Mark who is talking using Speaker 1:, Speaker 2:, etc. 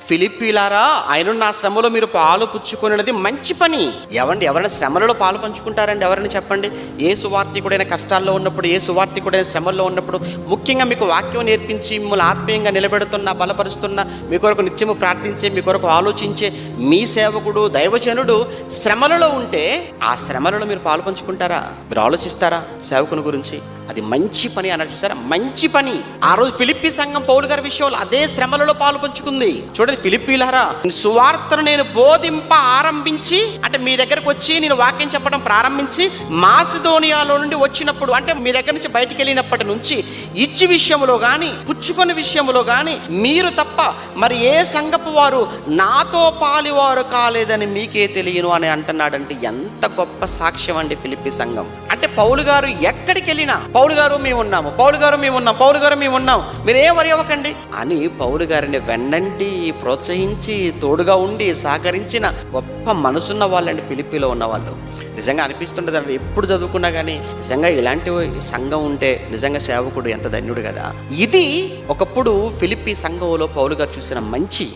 Speaker 1: ఫిలిప్పీలారా, ఆయన నా శ్రమలో మీరు పాలు పుచ్చుకునేది మంచి పని. ఎవరైనా శ్రమలలో పాలు పంచుకుంటారండి? ఎవరైనా చెప్పండి. ఏ సువార్థికుడైన కష్టాల్లో ఉన్నప్పుడు, ఏ సువార్థికుడైన శ్రమల్లో ఉన్నప్పుడు, ముఖ్యంగా మీకు వాక్యం నేర్పించి మిమ్మల్ని ఆత్మీయంగా నిలబెడుతున్న, బలపరుస్తున్న, మీ కొరకు నిత్యము ప్రార్థించే, మీ కొరకు ఆలోచించే మీ సేవకుడు, దైవజనుడు శ్రమలలో ఉంటే ఆ శ్రమలలో మీరు పాలు పంచుకుంటారా? మీరు ఆలోచిస్తారా సేవకుని గురించి? అది మంచి పని అన్నట్టు. చూసారా, మంచి పని. ఆ రోజు ఫిలిప్పీ సంఘం పౌలు గారి విషయంలో అదే శ్రమలలో పాలు పంచుకుంది. చూడండి, ఫిలిప్పీలారా, సువార్తను నేను బోధింప ఆరంభించి, అంటే మీ దగ్గరకు వచ్చి నేను వాక్యం చెప్పడం ప్రారంభించి మాసిదోనియాలో నుండి వచ్చినప్పుడు, అంటే మీ దగ్గర నుంచి బయటికి వెళ్ళినప్పటి నుంచి ఇచ్చి విషయంలో కానీ పుచ్చుకొని విషయంలో కానీ మీరు తప్ప మరి ఏ సంఘపు వారు నాతో పాలివారు కాలేదని మీకే తెలియను అని అంటున్నాడంటే ఎంత గొప్ప సాక్ష్యం అండి ఫిలిప్పీ సంఘం. అంటే పౌలు గారు ఎక్కడికి వెళ్ళినా పౌలు గారు మేము ఉన్నాము, పౌలు గారు మేము ఉన్నాం, పౌలు గారు మేము ఉన్నాం, మీరేం వరి అవ్వకండి అని పౌలు గారిని వెన్నంటి ప్రోత్సహించి తోడుగా ఉండి సహకరించిన గొప్ప మనసున్న వాళ్ళండి ఫిలిప్పీలో ఉన్న వాళ్ళు. నిజంగా అనిపిస్తుంటుంది అండి, ఎప్పుడు చదువుకున్నా కానీ నిజంగా ఇలాంటి సంఘం ఉంటే నిజంగా సేవకుడు ఎంత ధన్యుడు కదా. ఇది ఒకప్పుడు ఫిలిప్పీ సంఘంలో పౌలు గారు చూసిన మంచి